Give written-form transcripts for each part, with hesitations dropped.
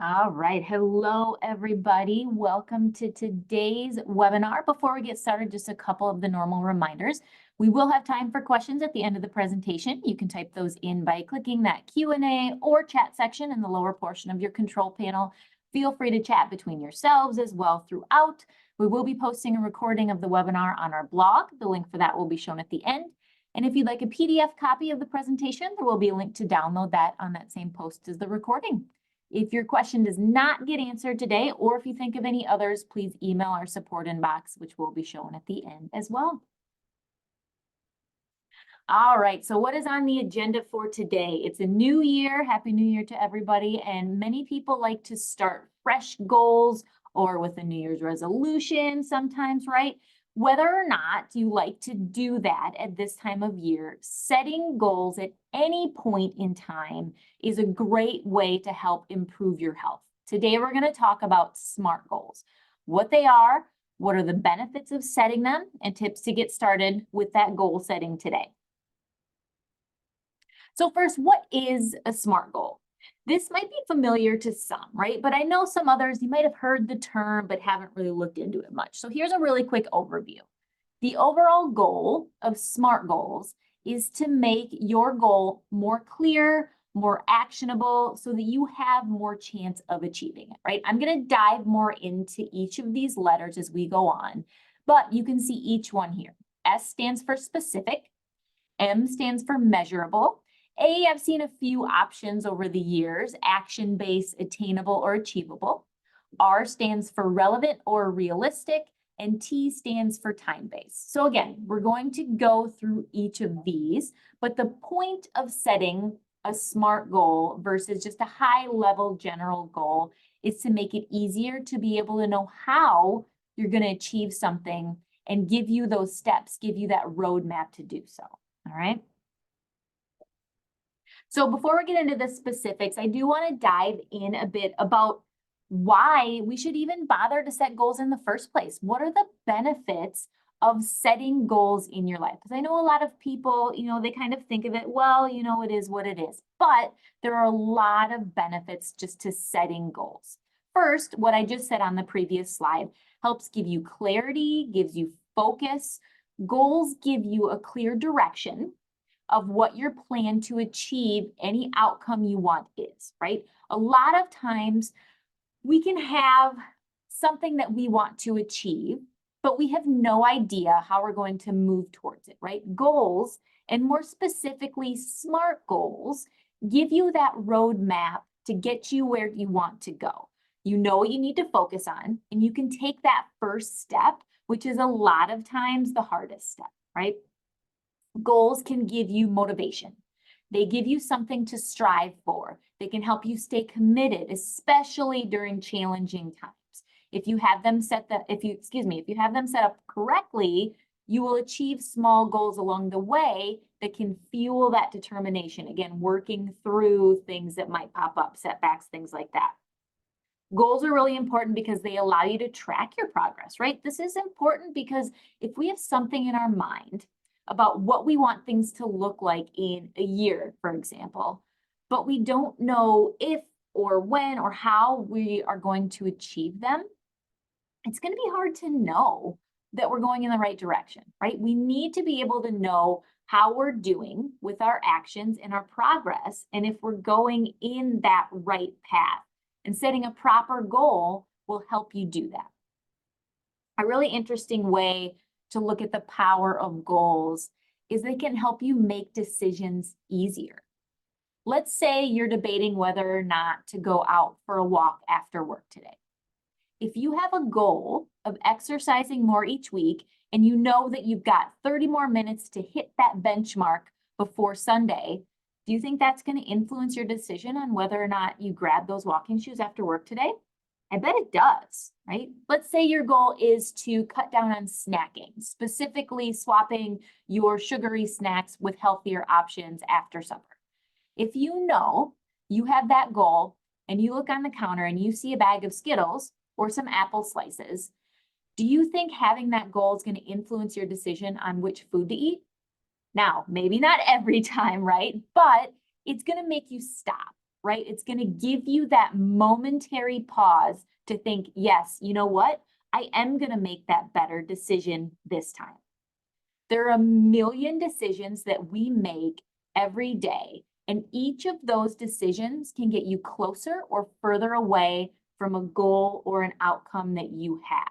All right. Hello, everybody. Welcome to today's webinar. Before we get started, just a couple of the normal reminders. We will have time for questions at the end of the presentation. You can type those in by clicking that Q&A or chat section in the lower portion of your control panel. Feel free to chat between yourselves as well throughout. We will be posting a recording of the webinar on our blog. The link for that will be shown at the end. And if you'd like a PDF copy of the presentation, there will be a link to download that on that same post as the recording. If your question does not get answered today, or if you think of any others, please email our support inbox, which will be shown at the end as well. All right, so what is on the agenda for today? It's a new year. Happy New Year to everybody. And many people like to start fresh goals or with a New Year's resolution sometimes, right? Whether or not you like to do that at this time of year, setting goals at any point in time is a great way to help improve your health. Today, we're going to talk about SMART goals, what they are, what are the benefits of setting them, and tips to get started with that goal setting today. So first, what is a SMART goal? This might be familiar to some, right? But I know some others, you might have heard the term, but haven't really looked into it much. So here's a really quick overview. The overall goal of SMART goals is to make your goal more clear, more actionable, so that you have more chance of achieving it, right? I'm going to dive more into each of these letters as we go on, but you can see each one here. S stands for specific, M stands for measurable, A, I've seen a few options over the years, action-based, attainable, or achievable. R stands for relevant or realistic, and T stands for time-based. So again, we're going to go through each of these, but the point of setting a SMART goal versus just a high-level general goal is to make it easier to be able to know how you're going to achieve something and give you those steps, give you that roadmap to do so. All right. So before we get into the specifics, I do want to dive in a bit about why we should even bother to set goals in the first place. What are the benefits of setting goals in your life? Because I know a lot of people, they kind of think of it, well, it is what it is. But there are a lot of benefits just to setting goals. First, what I just said on the previous slide helps give you clarity, gives you focus. Goals give you a clear direction of what your plan to achieve any outcome you want is, right? A lot of times we can have something that we want to achieve, but we have no idea how we're going to move towards it, right? Goals, and more specifically, SMART goals, give you that roadmap to get you where you want to go. You know what you need to focus on, and you can take that first step, which is a lot of times the hardest step, right? Goals can give you motivation. They give you something to strive for. They can help you stay committed, especially during challenging times. If you have them set up correctly, you will achieve small goals along the way that can fuel that determination. Again, working through things that might pop up, setbacks, things like that. Goals are really important because they allow you to track your progress, right? This is important because if we have something in our mind about what we want things to look like in a year, for example, but we don't know if or when or how we are going to achieve them, it's going to be hard to know that we're going in the right direction, right? We need to be able to know how we're doing with our actions and our progress, and if we're going in that right path. And setting a proper goal will help you do that. A really interesting way to look at the power of goals is they can help you make decisions easier. Let's say you're debating whether or not to go out for a walk after work today. If you have a goal of exercising more each week and you know that you've got 30 more minutes to hit that benchmark before Sunday, do you think that's going to influence your decision on whether or not you grab those walking shoes after work today? I bet it does, right? Let's say your goal is to cut down on snacking, specifically swapping your sugary snacks with healthier options after supper. If you know you have that goal and you look on the counter and you see a bag of Skittles or some apple slices, do you think having that goal is going to influence your decision on which food to eat? Now, maybe not every time, right? But it's going to make you stop. right? It's going to give you that momentary pause to think, yes, you know what? I am going to make that better decision this time. There are a million decisions that we make every day, and each of those decisions can get you closer or further away from a goal or an outcome that you have.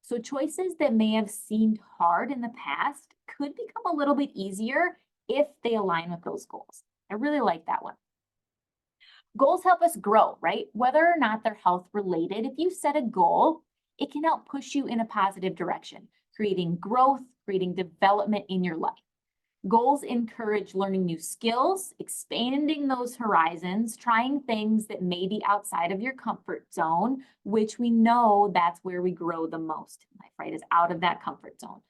So choices that may have seemed hard in the past could become a little bit easier if they align with those goals. I really like that one. Goals help us grow, right? Whether or not they're health related, if you set a goal, it can help push you in a positive direction, creating growth, creating development in your life. Goals encourage learning new skills, expanding those horizons, trying things that may be outside of your comfort zone, which we know that's where we grow the most in life, right? Is out of that comfort zone.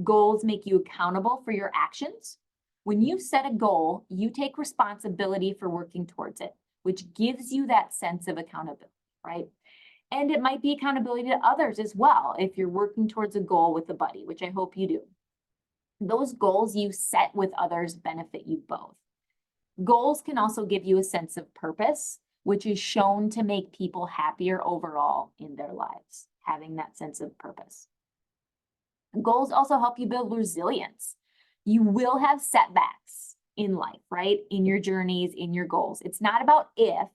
Goals make you accountable for your actions. When you set a goal, you take responsibility for working towards it, which gives you that sense of accountability, right? And it might be accountability to others as well if you're working towards a goal with a buddy, which I hope you do. Those goals you set with others benefit you both. Goals can also give you a sense of purpose, which is shown to make people happier overall in their lives, having that sense of purpose. Goals also help you build resilience. You will have setbacks in life, right? In your journeys, in your goals. It's not about if,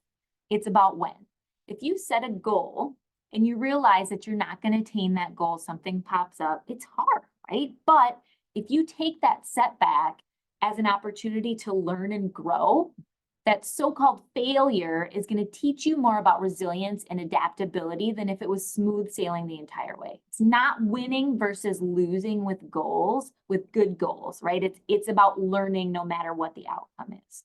it's about when. If you set a goal and you realize that you're not going to attain that goal, something pops up, it's hard, right? But if you take that setback as an opportunity to learn and grow, that so-called failure is going to teach you more about resilience and adaptability than if it was smooth sailing the entire way. It's not winning versus losing with goals, with good goals, right? It's about learning no matter what the outcome is,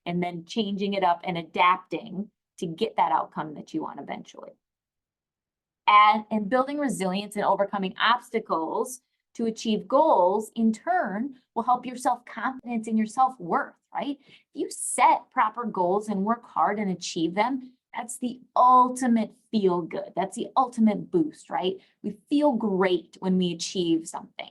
and then changing it up and adapting to get that outcome that you want eventually. And building resilience and overcoming obstacles to achieve goals, in turn, will help your self-confidence and your self-worth, right? If you set proper goals and work hard and achieve them, that's the ultimate feel good. That's the ultimate boost, right? We feel great when we achieve something.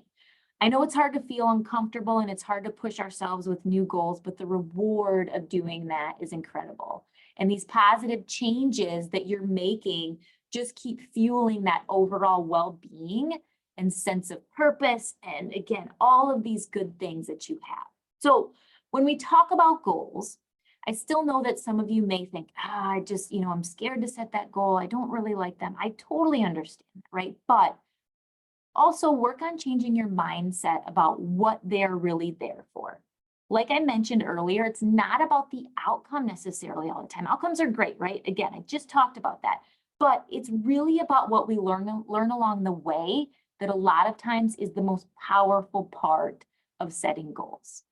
I know it's hard to feel uncomfortable and it's hard to push ourselves with new goals, but the reward of doing that is incredible. And these positive changes that you're making just keep fueling that overall well-being and sense of purpose, and again, all of these good things that you have. So when we talk about goals, I still know that some of you may think, I just, I'm scared to set that goal. I don't really like them. I totally understand, right? But also work on changing your mindset about what they're really there for. Like I mentioned earlier, it's not about the outcome necessarily all the time. Outcomes are great, right? Again, I just talked about that, but it's really about what we learn along the way that a lot of times is the most powerful part of setting goals.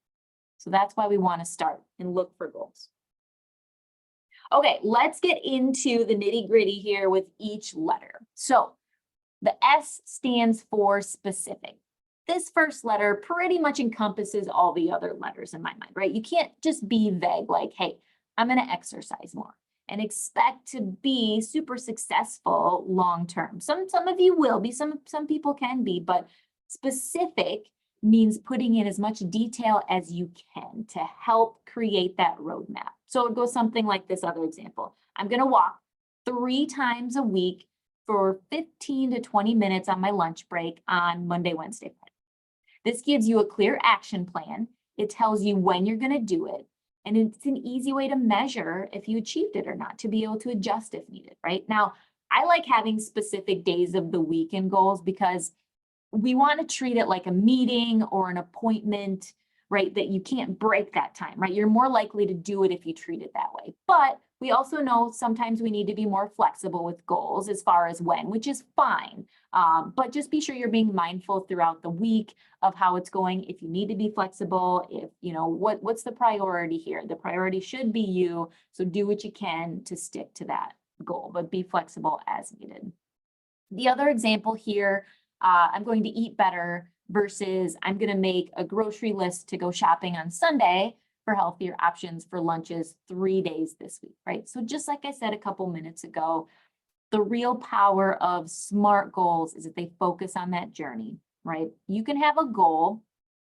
So that's why we want to start and look for goals. Okay, let's get into the nitty-gritty here with each letter. So the S stands for specific. This first letter pretty much encompasses all the other letters in my mind, right? You can't just be vague like, hey, I'm going to exercise more and expect to be super successful long-term. Some of you will be, some people can be, but specific means putting in as much detail as you can to help create that roadmap. So it goes something like this other example. I'm going to walk 3 times a week for 15 to 20 minutes on my lunch break on Monday, Wednesday, Friday. This gives you a clear action plan. It tells you when you're going to do it. And it's an easy way to measure if you achieved it or not, to be able to adjust if needed, right? Now, I like having specific days of the week in goals because we want to treat it like a meeting or an appointment, right? That you can't break that time, right? You're more likely to do it if you treat it that way. But we also know sometimes we need to be more flexible with goals as far as when, which is fine. But just be sure you're being mindful throughout the week of how it's going. If you need to be flexible, if what's the priority here? The priority should be you. So do what you can to stick to that goal, but be flexible as needed. The other example here, I'm going to eat better versus I'm going to make a grocery list to go shopping on Sunday for healthier options for lunches 3 days this week, right? So just like I said a couple minutes ago, the real power of SMART goals is that they focus on that journey, right? You can have a goal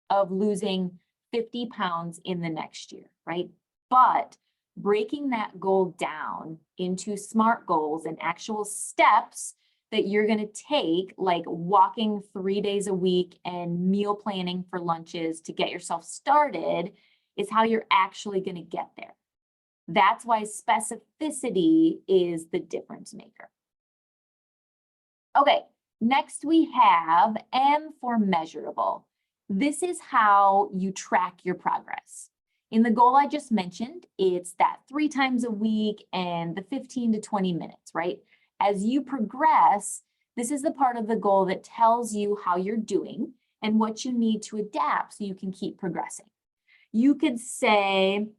of losing 50 pounds in the next year, right? But breaking that goal down into SMART goals and actual steps that you're going to take, like walking 3 days a week and meal planning for lunches to get yourself started, is how you're actually going to get there. That's why specificity is the difference maker. Okay, next we have M for measurable. This is how you track your progress. In the goal I just mentioned, it's that 3 times a week and the 15 to 20 minutes, right? As you progress, this is the part of the goal that tells you how you're doing and what you need to adapt so you can keep progressing. You could say,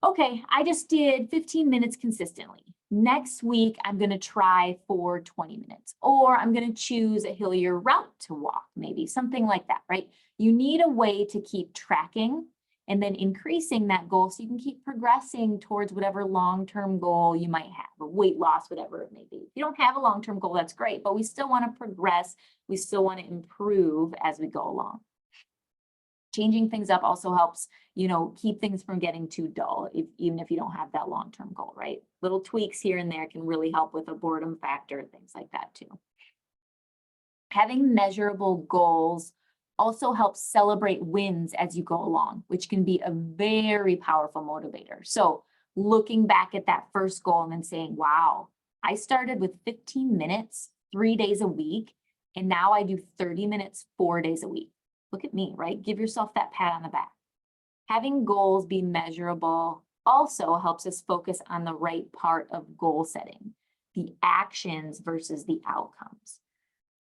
okay, I just did 15 minutes consistently. Next week, I'm going to try for 20 minutes, or I'm going to choose a hillier route to walk, maybe something like that, right? You need a way to keep tracking and then increasing that goal so you can keep progressing towards whatever long-term goal you might have, or weight loss, whatever it may be. If you don't have a long-term goal, that's great, but we still want to progress. We still want to improve as we go along. Changing things up also helps, keep things from getting too dull, even if you don't have that long-term goal, right? Little tweaks here and there can really help with a boredom factor, things like that too. Having measurable goals also helps celebrate wins as you go along, which can be a very powerful motivator. So looking back at that first goal and then saying, wow, I started with 15 minutes, 3 days a week, and now I do 30 minutes, 4 days a week. Look at me, right? Give yourself that pat on the back. Having goals be measurable also helps us focus on the right part of goal setting, the actions versus the outcomes.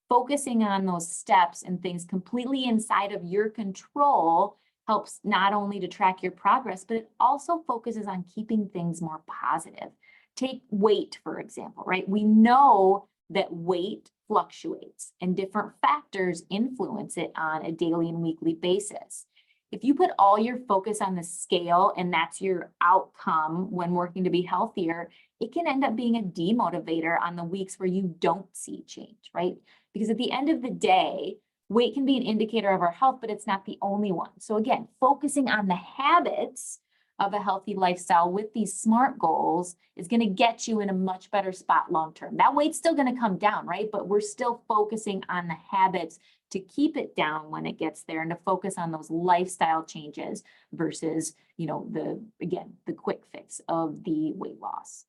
Focusing on those steps and things completely inside of your control helps not only to track your progress, but it also focuses on keeping things more positive. Take weight, for example, right? We know that weight fluctuates and different factors influence it on a daily and weekly basis. If you put all your focus on the scale and that's your outcome when working to be healthier, it can end up being a demotivator on the weeks where you don't see change, right? Because at the end of the day, weight can be an indicator of our health, but it's not the only one. So again, focusing on the habits of a healthy lifestyle with these SMART goals is going to get you in a much better spot long-term. That weight's still going to come down, right? But we're still focusing on the habits to keep it down when it gets there and to focus on those lifestyle changes versus, the quick fix of the weight loss.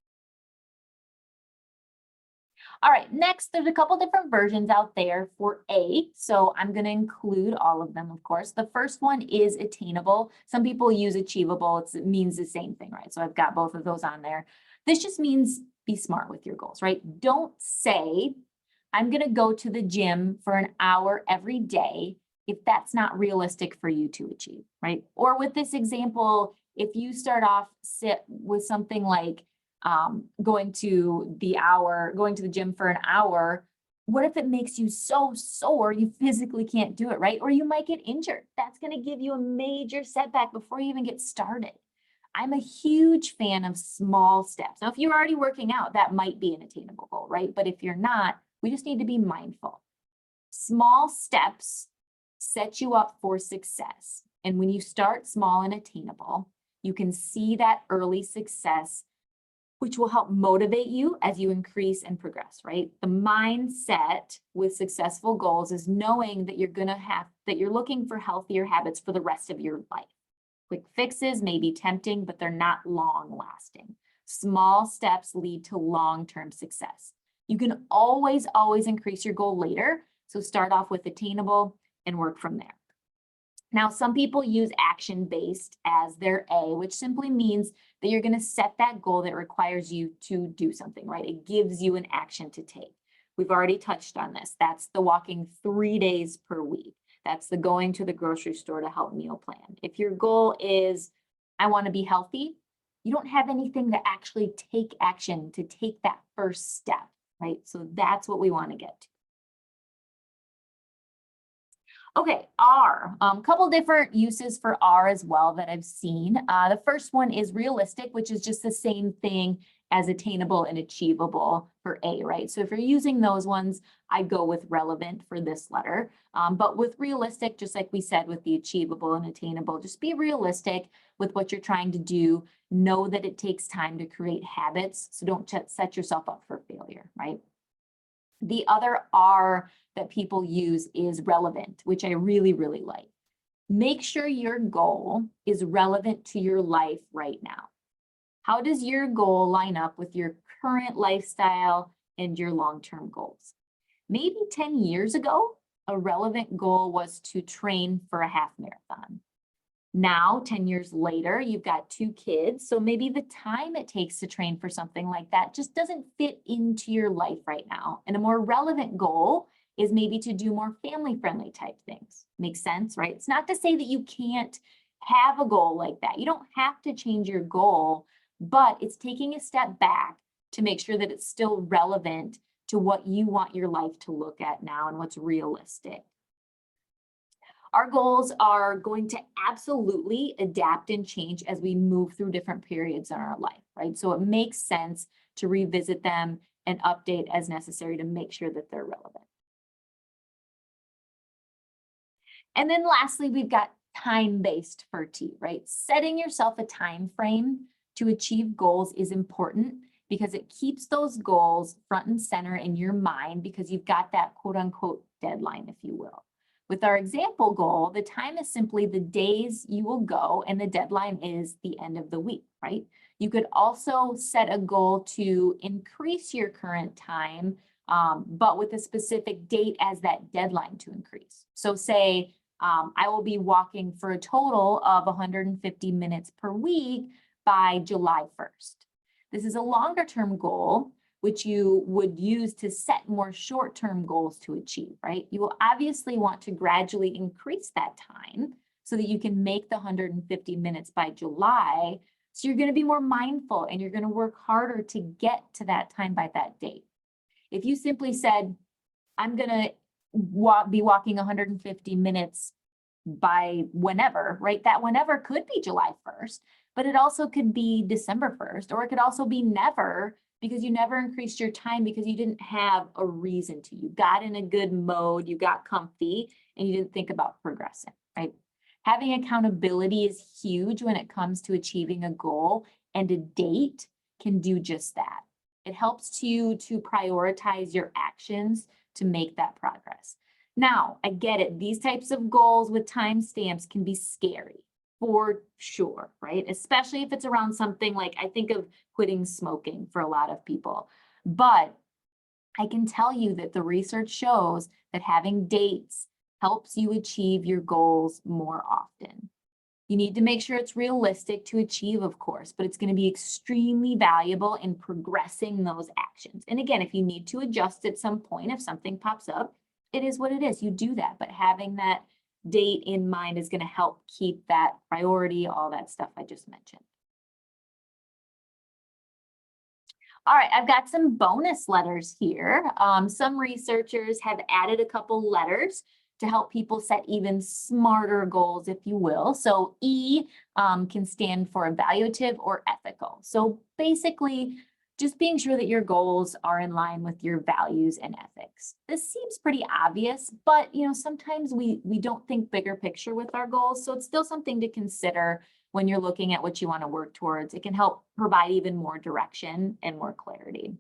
All right, next, there's a couple different versions out there for A. So I'm going to include all of them, of course. The first one is attainable. Some people use achievable. It means the same thing, right? So I've got both of those on there. This just means be smart with your goals, right? Don't say, I'm going to go to the gym for an hour every day if that's not realistic for you to achieve, right? Or with this example, if you start off with something like, going to the gym for an hour, what if it makes you so sore you physically can't do it, right? Or you might get injured. That's going to give you a major setback before you even get started. I'm a huge fan of small steps. Now, if you're already working out, that might be an attainable goal, right? But if you're not, we just need to be mindful. Small steps set you up for success. And when you start small and attainable, you can see that early success, which will help motivate you as you increase and progress, right? The mindset with successful goals is knowing that you're looking for healthier habits for the rest of your life. Quick fixes may be tempting, but they're not long lasting. Small steps lead to long-term success. You can always increase your goal later. So start off with attainable and work from there. Now, some people use action-based as their A, which simply means that you're going to set that goal that requires you to do something, right? It gives you an action to take. We've already touched on this. That's the walking 3 days per week. That's the going to the grocery store to help meal plan. If your goal is, I want to be healthy, you don't have anything to actually take action to take that first step, right? So that's what we want to get to. Okay, R, couple different uses for R as well that I've seen. The first one is realistic, which is just the same thing as attainable and achievable for A, right? So if you're using those ones, I go with relevant for this letter. But with realistic, just like we said with the achievable and attainable, just be realistic with what you're trying to do. Know that it takes time to create habits, so don't set yourself up for failure, right? The other R that people use is relevant, which I really, really like. Make sure your goal is relevant to your life right now. How does your goal line up with your current lifestyle and your long-term goals? Maybe 10 years ago, a relevant goal was to train for a half marathon. Now, 10 years later, you've got 2 kids, so maybe the time it takes to train for something like that just doesn't fit into your life right now. And a more relevant goal is maybe to do more family-friendly type things. Makes sense, right? It's not to say that you can't have a goal like that. You don't have to change your goal, but it's taking a step back to make sure that it's still relevant to what you want your life to look at now and what's realistic. Our goals are going to absolutely adapt and change as we move through different periods in our life, right? So it makes sense to revisit them and update as necessary to make sure that they're relevant. And then lastly, we've got time-based for T, right? Setting yourself a time frame to achieve goals is important because it keeps those goals front and center in your mind because you've got that quote unquote deadline, if you will. With our example goal, the time is simply the days you will go and the deadline is the end of the week, right? You could also set a goal to increase your current time, but with a specific date as that deadline to increase. So say I will be walking for a total of 150 minutes per week by July 1st. This is a longer term goal, which you would use to set more short-term goals to achieve, right? You will obviously want to gradually increase that time so that you can make the 150 minutes by July. So you're going to be more mindful and you're going to work harder to get to that time by that date. If you simply said, I'm going to be walking 150 minutes by whenever, right? That whenever could be July 1st, but it also could be December 1st, or it could also be never, because you never increased your time because you didn't have a reason to. You got in a good mode, you got comfy, and you didn't think about progressing, right? Having accountability is huge when it comes to achieving a goal, and a date can do just that. It helps you to prioritize your actions to make that progress. Now, I get it. These types of goals with timestamps can be scary. For sure, right? Especially if it's around something like, I think of quitting smoking for a lot of people. But I can tell you that the research shows that having dates helps you achieve your goals more often. You need to make sure it's realistic to achieve, of course, but it's going to be extremely valuable in progressing those actions. And again, if you need to adjust at some point, if something pops up, it is what it is. You do that, but having that date in mind is going to help keep that priority, all that stuff I just mentioned. All right, I've got some bonus letters here. Some researchers have added a couple letters to help people set even smarter goals, if you will. So E can stand for evaluative or ethical. So basically, just being sure that your goals are in line with your values and ethics. This seems pretty obvious, but sometimes we don't think bigger picture with our goals. So it's still something to consider when you're looking at what you want to work towards. It can help provide even more direction and more clarity.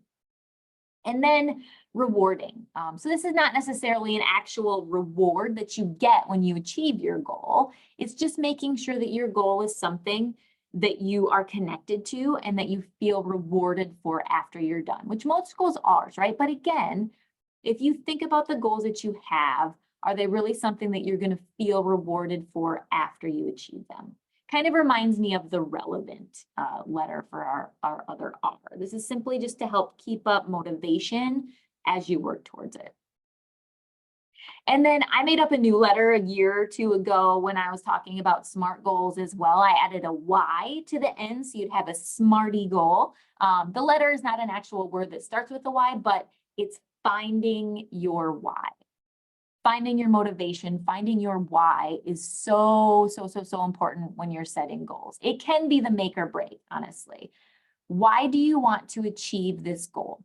And then rewarding. So this is not necessarily an actual reward that you get when you achieve your goal. It's just making sure that your goal is something that you are connected to and that you feel rewarded for after you're done, which most goals are, right? But again, if you think about the goals that you have, are they really something that you're going to feel rewarded for after you achieve them? Kind of reminds me of the relevant letter for our other R. This is simply just to help keep up motivation as you work towards it. And then I made up a new letter a year or two ago when I was talking about SMART goals as well. I added a Y to the end, so you'd have a SMARTY goal. The letter is not an actual word that starts with a Y, but it's finding your why. Finding your motivation, finding your why is so important when you're setting goals. It can be the make or break, honestly. Why do you want to achieve this goal?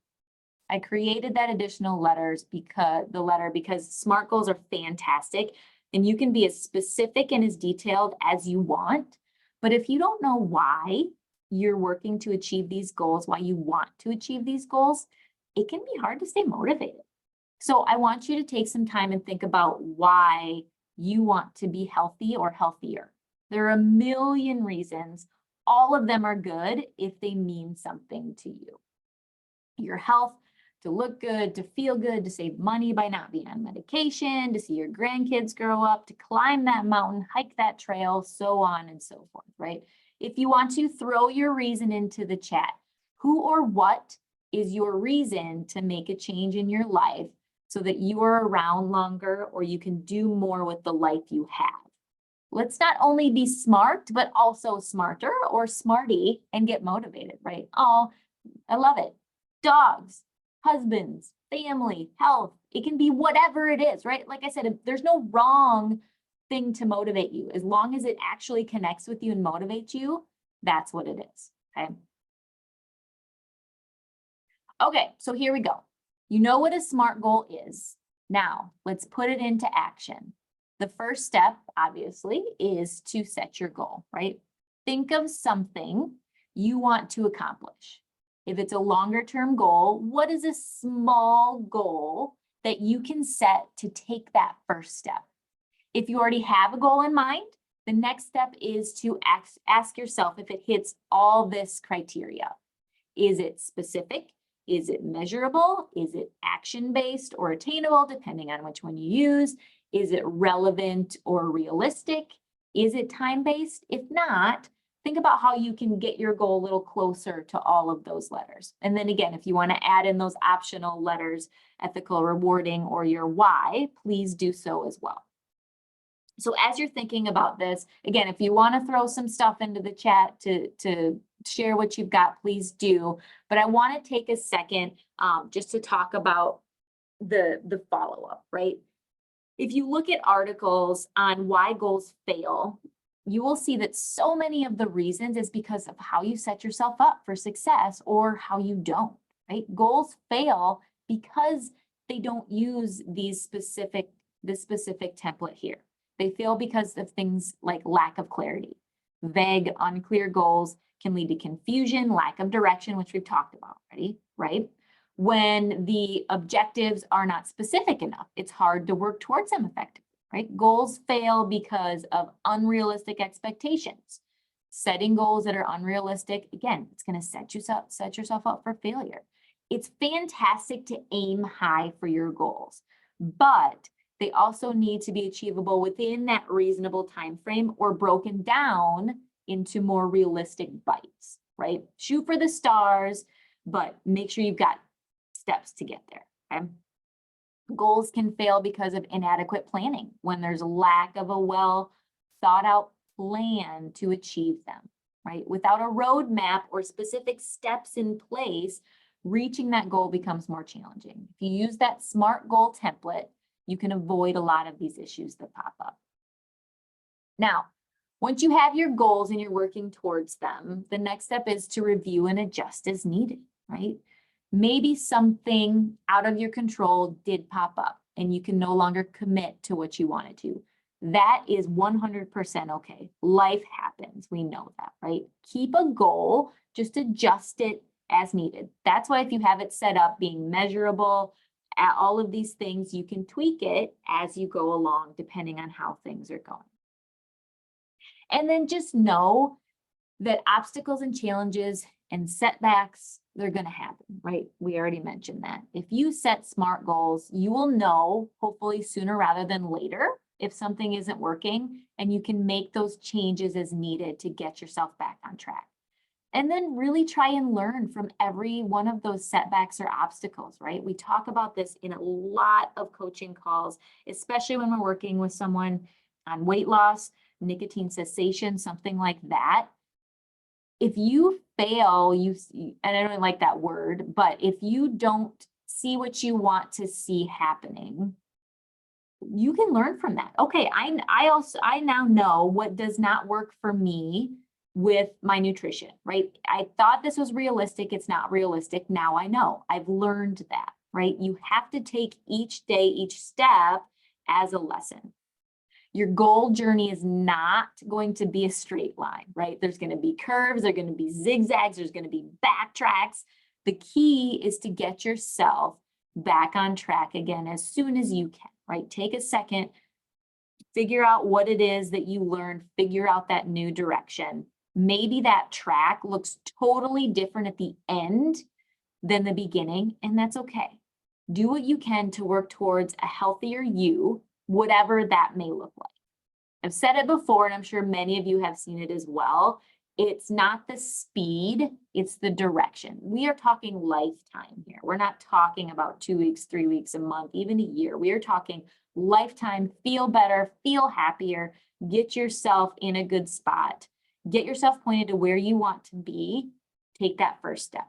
I created that additional letters because SMART goals are fantastic and you can be as specific and as detailed as you want. But if you don't know why you're working to achieve these goals, why you want to achieve these goals, it can be hard to stay motivated. So I want you to take some time and think about why you want to be healthy or healthier. There are a million reasons. All of them are good if they mean something to you. Your health, to look good, to feel good, to save money by not being on medication, to see your grandkids grow up, to climb that mountain, hike that trail, so on and so forth, right? If you want to throw your reason into the chat, who or what is your reason to make a change in your life so that you are around longer or you can do more with the life you have? Let's not only be smart, but also smarter or smarty and get motivated, right? Oh, I love it. Dogs, husbands, family, health. It can be whatever it is, right? Like I said, there's no wrong thing to motivate you. As long as it actually connects with you and motivates you, that's what it is, okay? Okay, so here we go. You know what a SMART goal is. Now, let's put it into action. The first step, obviously, is to set your goal, right? Think of something you want to accomplish. If it's a longer term goal, what is a small goal that you can set to take that first step? If you already have a goal in mind, the next step is to ask yourself if it hits all this criteria. Is it specific? Is it measurable? Is it action-based or attainable, depending on which one you use? Is it relevant or realistic? Is it time-based? If not, think about how you can get your goal a little closer to all of those letters. And then again, if you want to add in those optional letters, ethical, rewarding, or your why, please do so as well. So as you're thinking about this, again, if you want to throw some stuff into the chat to share what you've got, please do. But I want to take a second just to talk about the follow-up, right? If you look at articles on why goals fail, you will see that so many of the reasons is because of how you set yourself up for success or how you don't, right? Goals fail because they don't use this specific template here. They fail because of things like lack of clarity. Vague, unclear goals can lead to confusion, lack of direction, which we've talked about already, right? When the objectives are not specific enough, it's hard to work towards them effectively, right? Goals fail because of unrealistic expectations. Setting goals that are unrealistic, again, it's going to set yourself up for failure. It's fantastic to aim high for your goals, but they also need to be achievable within that reasonable time frame or broken down into more realistic bites, right? Shoot for the stars, but make sure you've got steps to get there, okay? Goals can fail because of inadequate planning when there's a lack of a well thought out plan to achieve them, right? Without a roadmap or specific steps in place, reaching that goal becomes more challenging. If you use that SMART goal template, you can avoid a lot of these issues that pop up. Now, once you have your goals and you're working towards them, the next step is to review and adjust as needed, right? Maybe something out of your control did pop up and you can no longer commit to what you wanted to. That is 100% okay. Life happens. We know that, right? Keep a goal, just adjust it as needed. That's why if you have it set up being measurable, at all of these things, you can tweak it as you go along, depending on how things are going. And then just know that obstacles and challenges and setbacks, they're going to happen, right? We already mentioned that. If you set SMART goals, you will know, hopefully sooner rather than later, if something isn't working, and you can make those changes as needed to get yourself back on track. And then really try and learn from every one of those setbacks or obstacles, right? We talk about this in a lot of coaching calls, especially when we're working with someone on weight loss, nicotine cessation, something like that. If you fail, and I don't like that word, but if you don't see what you want to see happening, you can learn from that. Okay, I now know what does not work for me with my nutrition, right? I thought this was realistic. It's not realistic. Now I know. I've learned that, right? You have to take each day, each step as a lesson. Your goal journey is not going to be a straight line, right? There's going to be curves, there's going to be zigzags, there's going to be backtracks. The key is to get yourself back on track again as soon as you can, right? Take a second, figure out what it is that you learned, figure out that new direction. Maybe that track looks totally different at the end than the beginning, and that's okay. Do what you can to work towards a healthier you, whatever that may look like. I've said it before, and I'm sure many of you have seen it as well. It's not the speed, it's the direction. We are talking lifetime here. We're not talking about 2 weeks, 3 weeks, a month, even a year. We are talking lifetime, feel better, feel happier, get yourself in a good spot, get yourself pointed to where you want to be, take that first step.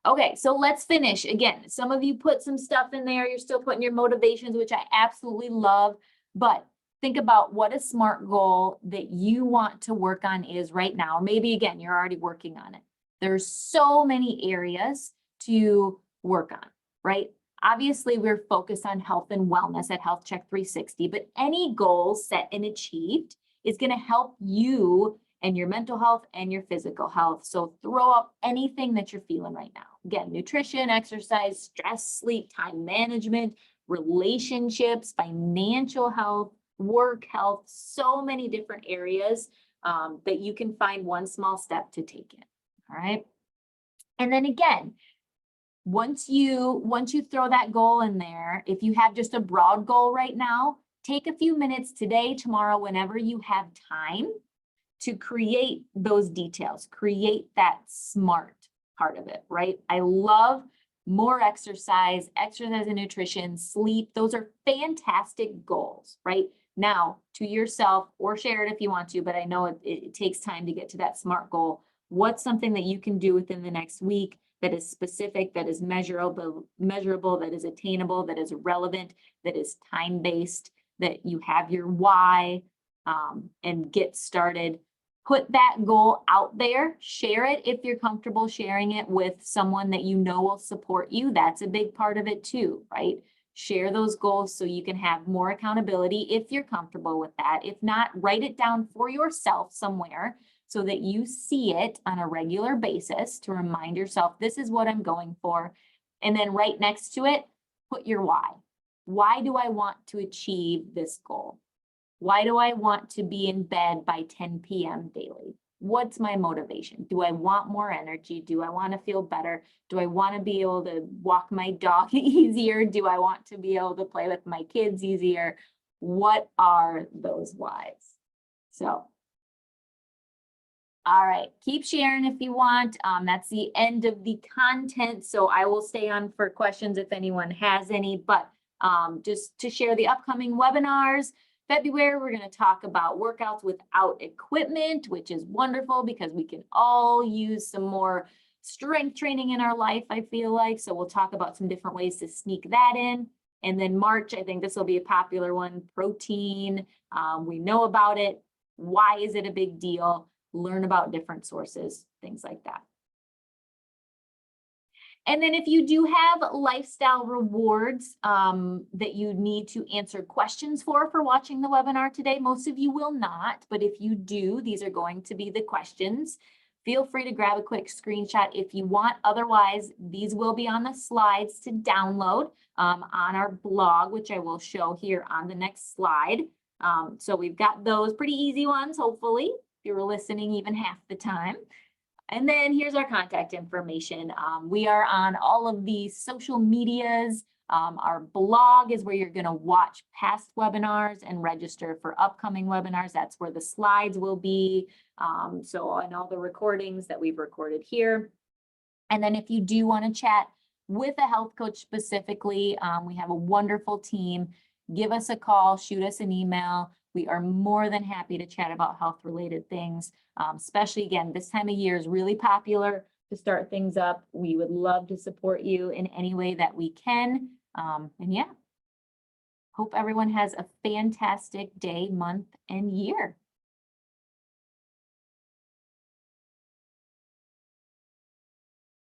Okay, so let's finish. Again, some of you put some stuff in there. You're still putting your motivations, which I absolutely love, but think about what a SMART goal that you want to work on is right now. Maybe again, you're already working on it. There's so many areas to work on, right? Obviously, we're focused on health and wellness at Health Check 360, but any goal set and achieved is going to help you and your mental health and your physical health. So throw up anything that you're feeling right now. Again, nutrition, exercise, stress, sleep, time management, relationships, financial health, work health, so many different areas that you can find one small step to take in. All right. And then again, once you throw that goal in there, if you have just a broad goal right now, take a few minutes today, tomorrow, whenever you have time to create those details, create that SMART part of it, right? I love more exercise and nutrition, sleep. Those are fantastic goals, right? Now, to yourself, or share it if you want to, but I know it takes time to get to that SMART goal. What's something that you can do within the next week that is specific, that is measurable, that is attainable, that is relevant, that is time-based, that you have your why, and get started. Put that goal out there, share it if you're comfortable sharing it with someone that you know will support you. That's a big part of it too, right? Share those goals so you can have more accountability if you're comfortable with that. If not, write it down for yourself somewhere so that you see it on a regular basis to remind yourself, this is what I'm going for. And then right next to it, put your why. Why do I want to achieve this goal? Why do I want to be in bed by 10 p.m. daily? What's my motivation? Do I want more energy? Do I want to feel better? Do I want to be able to walk my dog easier? Do I want to be able to play with my kids easier? What are those whys? So, all right, keep sharing if you want. That's the end of the content. So I will stay on for questions if anyone has any, but just to share the upcoming webinars. February, we're going to talk about workouts without equipment, which is wonderful because we can all use some more strength training in our life, I feel like. So we'll talk about some different ways to sneak that in. And then March, I think this will be a popular one, protein. We know about it. Why is it a big deal? Learn about different sources, things like that. And then if you do have lifestyle rewards that you need to answer questions for watching the webinar today, most of you will not, but if you do, these are going to be the questions. Feel free to grab a quick screenshot if you want. Otherwise, these will be on the slides to download on our blog, which I will show here on the next slide. So we've got those pretty easy ones, hopefully, if you were listening even half the time. And then here's our contact information. We are on all of the social medias. Our blog is where you're going to watch past webinars and register for upcoming webinars. That's where the slides will be. So and all the recordings that we've recorded here. And then if you do want to chat with a health coach specifically, we have a wonderful team. Give us a call, shoot us an email. We are more than happy to chat about health-related things, especially, again, this time of year is really popular to start things up. We would love to support you in any way that we can. And yeah, hope everyone has a fantastic day, month, and year.